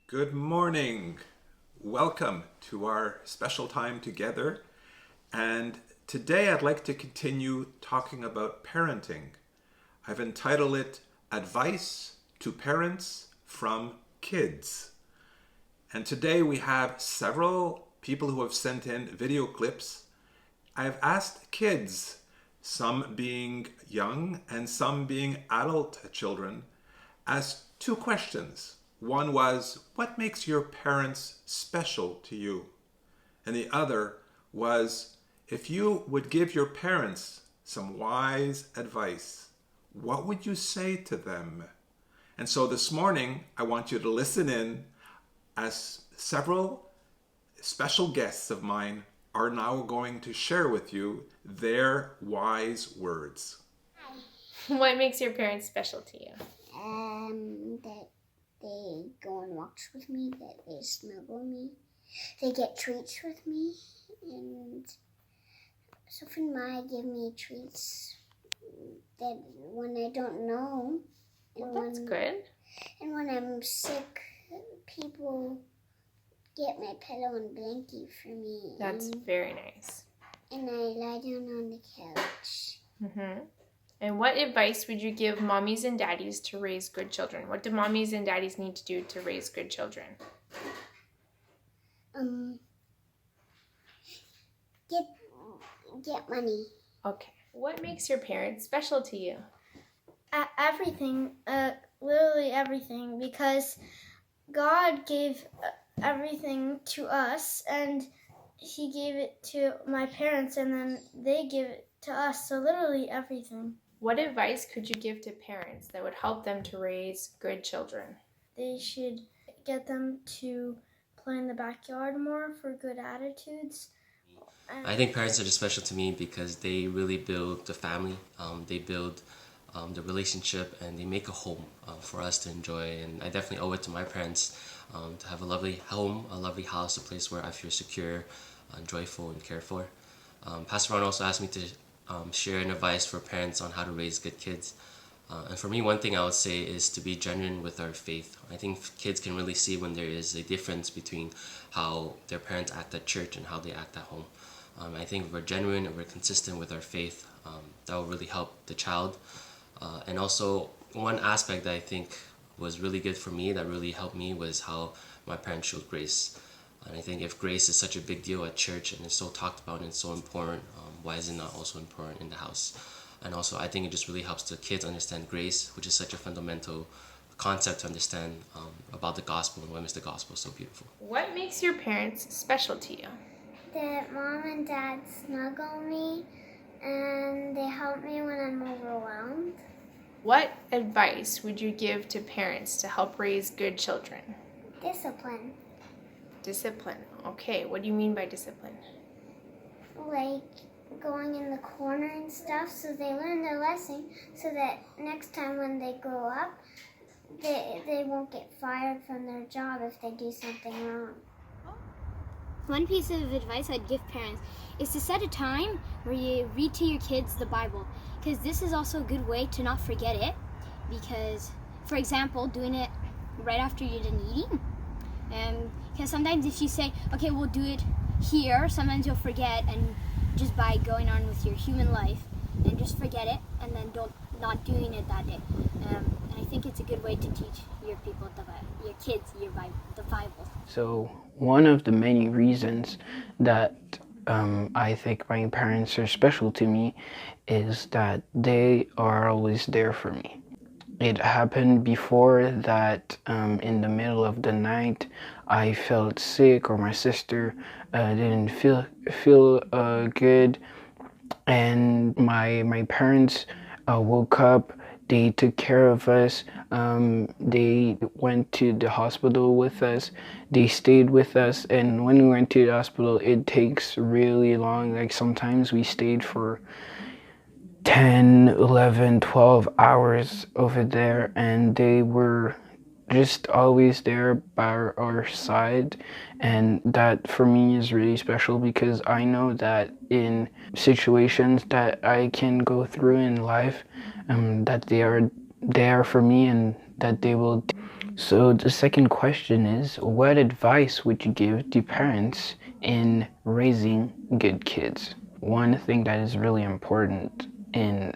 Good morning. Welcome to our special time together. And today I'd like to continue talking about parenting. I've entitled it Advice to Parents from Kids. And today we have several people who have sent in video clips. I've asked kids, some being young and some being adult children, as two questions. One was, what makes your parents special to you? And the other was, if you would give your parents some wise advice, what would you say to them? And so this morning, I want you to listen in as several special guests of mine are now going to share with you their wise words. What makes your parents special to you? That they go on walks with me, that they snuggle me, they get treats with me, and Sophie and Maya give me treats that when I don't know. Well, that's good. And when I'm sick, people get my pillow and blankie for me. That's very nice. And I lie down on the couch. Mm-hmm. And what advice would you give mommies and daddies to raise good children? What do mommies and daddies need to do to raise good children? Get money. Okay. What makes your parents special to you? Everything, literally everything, because God gave everything to us, and He gave it to my parents, and then they give it to us, so literally everything. What advice could you give to parents that would help them to raise good children? They should get them to play in the backyard more for good attitudes. I think parents are just special to me because they really build the family. They build the relationship, and they make a home for us to enjoy. And I definitely owe it to my parents to have a lovely home, a lovely house, a place where I feel secure, joyful, and cared for. Pastor Ron also asked me to share an advice for parents on how to raise good kids. And for me, one thing I would say is to be genuine with our faith. I think kids can really see when there is a difference between how their parents act at church and how they act at home. I think if we're genuine and we're consistent with our faith, that will really help the child. And also, one aspect that I think was really good for me, that really helped me, was how my parents showed grace. And I think if grace is such a big deal at church and it's so talked about and it's so important, why is it not also important in the house? And also, I think it just really helps the kids understand grace, which is such a fundamental concept to understand about the gospel and what makes the gospel so beautiful. What makes your parents special to you? That mom and dad snuggle me, and they help me when I'm overwhelmed. What advice would you give to parents to help raise good children? Discipline. Discipline. Okay, what do you mean by discipline? Like going in the corner and stuff, so they learn their lesson, so that next time when they grow up, they won't get fired from their job if they do something wrong. One piece of advice I'd give parents is to set a time where you read to your kids the Bible, because this is also a good way to not forget it, because, for example, doing it right after you're done eating. Because sometimes if you say, okay, we'll do it here, sometimes you'll forget, and just by going on with your human life and just forget it, and then not doing it that day. And I think it's a good way to teach your people, your kids, the Bible. So one of the many reasons that I think my parents are special to me is that they are always there for me. It happened before that in the middle of the night I felt sick, or my sister didn't feel good, and my parents woke up. They took care of us. They went to the hospital with us. They stayed with us. And when we went to the hospital, it takes really long. Like sometimes we stayed for 10, 11, 12 hours over there. And they were just always there by our side. And that for me is really special, because I know that in situations that I can go through in life, that they are there for me, and that they will So the second question is, what advice would you give to parents in raising good kids? One thing that is really important in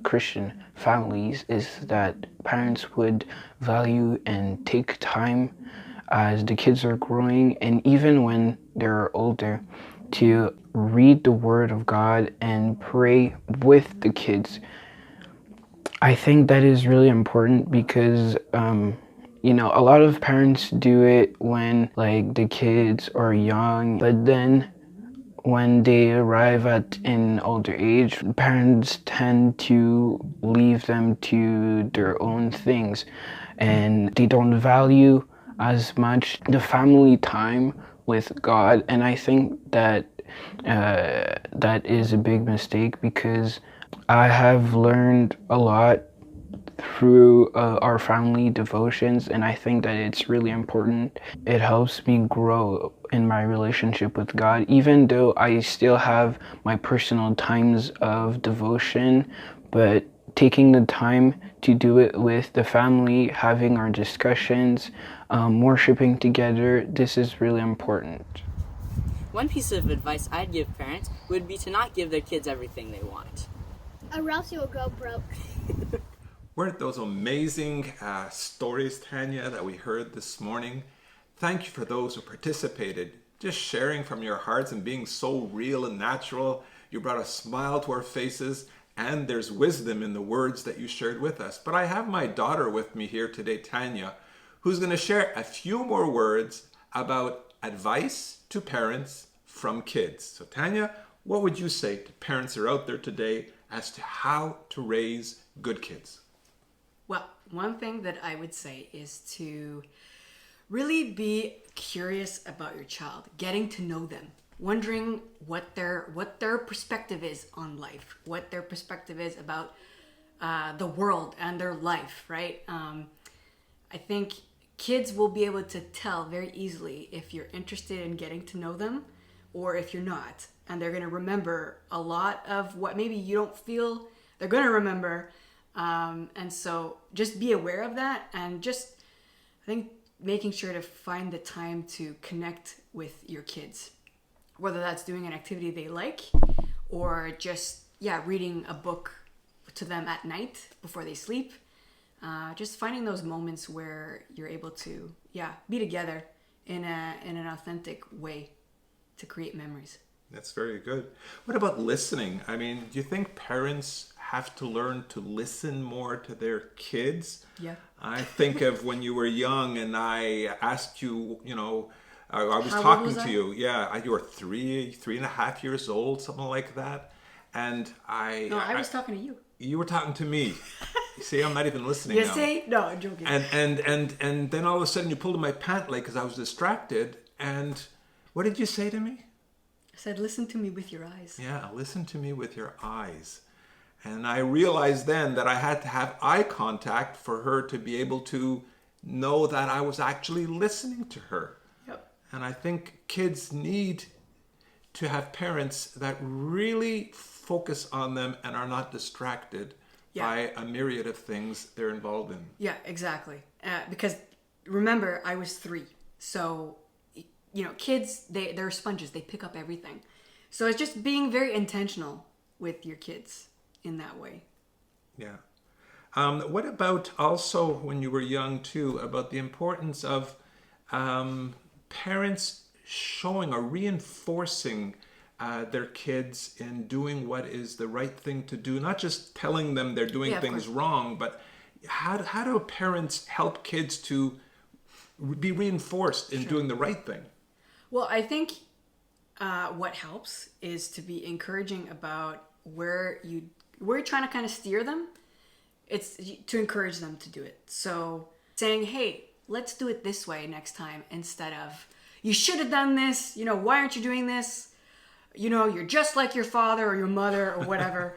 Christian families is that parents would value and take time as the kids are growing and even when they're older to read the Word of God and pray with the kids. I think that is really important because a lot of parents do it when like the kids are young, but then when they arrive at an older age, parents tend to leave them to their own things and they don't value as much the family time with God. And I think that that is a big mistake because I have learned a lot through our family devotions, and I think that it's really important. It helps me grow in my relationship with God, even though I still have my personal times of devotion, but taking the time to do it with the family, having our discussions, worshiping together, this is really important. One piece of advice I'd give parents would be to not give their kids everything they want. Or else you'll go broke. Weren't those amazing stories, Tanya, that we heard this morning? Thank you for those who participated, just sharing from your hearts and being so real and natural. You brought a smile to our faces, and there's wisdom in the words that you shared with us. But I have my daughter with me here today, Tanya, who's going to share a few more words about advice to parents from kids. So Tanya, what would you say to parents who are out there today as to how to raise good kids? Well, one thing that I would say is to really be curious about your child, getting to know them, wondering what their perspective is on life, what their perspective is about the world and their life, right? I think kids will be able to tell very easily if you're interested in getting to know them or if you're not. And they're going to remember a lot of what maybe you don't feel they're going to remember. And so just be aware of that and just, I think, making sure to find the time to connect with your kids, whether that's doing an activity they like or just, reading a book to them at night before they sleep. Just finding those moments where you're able to, be together in an authentic way to create memories. That's very good. What about listening? I mean, do you think parents have to learn to listen more to their kids? Yeah. I think of when you were young and I asked you, I was How old talking was to I? you. Yeah, you were 3.5 years old, something like that. And I was talking to you. You were talking to me. You see, I'm not even listening You now. say? No, I'm joking. And then all of a sudden you pulled in my pant leg because I was distracted. And what did you say to me? I said, listen to me with your eyes. Yeah, listen to me with your eyes. And I realized then that I had to have eye contact for her to be able to know that I was actually listening to her. Yep. And I think kids need to have parents that really focus on them and are not distracted by a myriad of things they're involved in. Yeah, exactly. Because remember, I was 3. So, kids, they're sponges. They pick up everything. So it's just being very intentional with your kids in that way. Yeah. What about also when you were young too, about the importance of parents showing or reinforcing their kids in doing what is the right thing to do, not just telling them they're doing things wrong, but how do parents help kids to be reinforced in doing the right thing? Well, I think what helps is to be encouraging about where you're trying to kind of steer them. It's to encourage them to do it. So saying, hey, let's do it this way next time instead of, you should have done this. Why aren't you doing this? You're just like your father or your mother or whatever.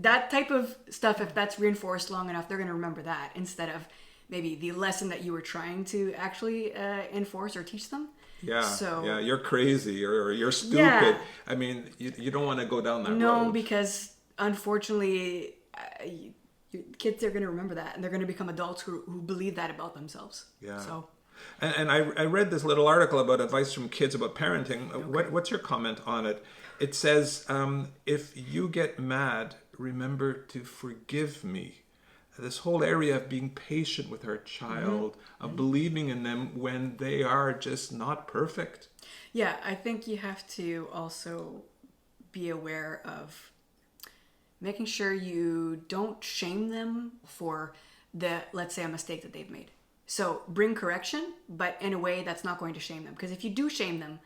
That type of stuff, if that's reinforced long enough, they're going to remember that instead of maybe the lesson that you were trying to actually enforce or teach them. Yeah, So, you're crazy or you're stupid. Yeah. I mean, you don't want to go down that road. No, because unfortunately, kids are going to remember that, and they're going to become adults who believe that about themselves. Yeah. So, and I read this little article about advice from kids about parenting. What's your comment on it? It says, if you get mad, remember to forgive me. This whole area of being patient with our child, of believing in them when they are just not perfect. Yeah, I think you have to also be aware of making sure you don't shame them for let's say, a mistake that they've made. So bring correction, but in a way that's not going to shame them. Because if you do shame them,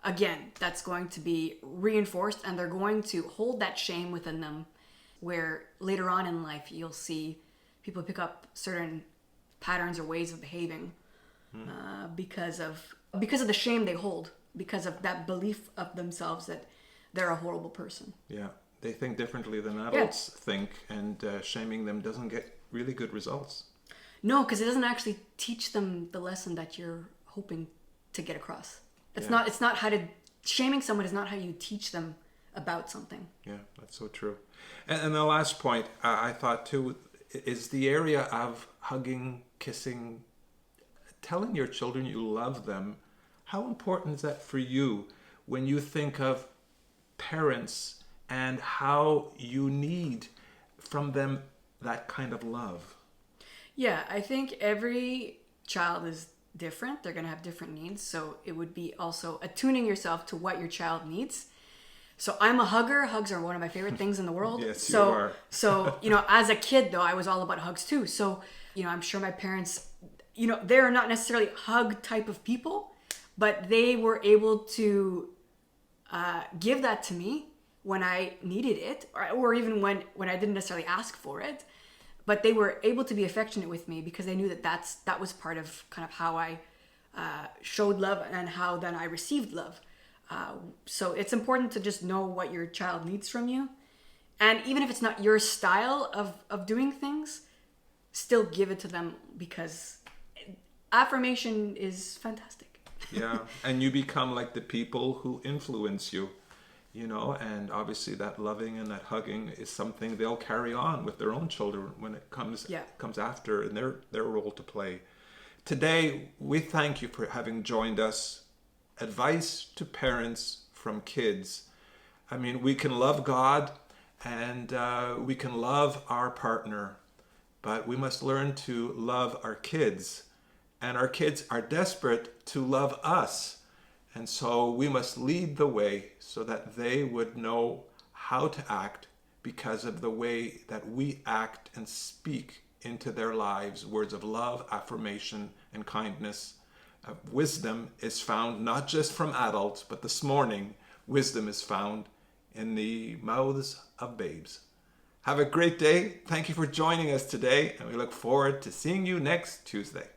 again, that's going to be reinforced, and they're going to hold that shame within them, where later on in life you'll see people pick up certain patterns or ways of behaving because of the shame they hold, because of that belief of themselves that they're a horrible person. Yeah, they think differently than adults think, and shaming them doesn't get really good results. No, because it doesn't actually teach them the lesson that you're hoping to get across. It's not how to, shaming someone is not how you teach them about something. Yeah, that's so true. And the last point I thought too is the area of hugging, kissing, telling your children you love them. How important is that for you when you think of parents and how you need from them that kind of love? Yeah, I think every child is different. They're going to have different needs. So it would be also attuning yourself to what your child needs. So I'm a hugger. Hugs are one of my favorite things in the world. Yes, you are. So, as a kid, though, I was all about hugs too. So, I'm sure my parents, they're not necessarily hug type of people, but they were able to give that to me when I needed it, or even when I didn't necessarily ask for it. But they were able to be affectionate with me because they knew that was part of kind of how I showed love and how then I received love. So it's important to just know what your child needs from you. And even if it's not your style of doing things, still give it to them, because affirmation is fantastic. Yeah, and you become like the people who influence you, and obviously that loving and that hugging is something they'll carry on with their own children when it comes after, and their role to play. Today, we thank you for having joined us. Advice to parents from kids. I mean, we can love God and we can love our partner, but we must learn to love our kids. And our kids are desperate to love us. And so we must lead the way so that they would know how to act because of the way that we act and speak into their lives, words of love, affirmation, and kindness. Wisdom is found not just from adults, but this morning, wisdom is found in the mouths of babes. Have a great day. Thank you for joining us today, and we look forward to seeing you next Tuesday.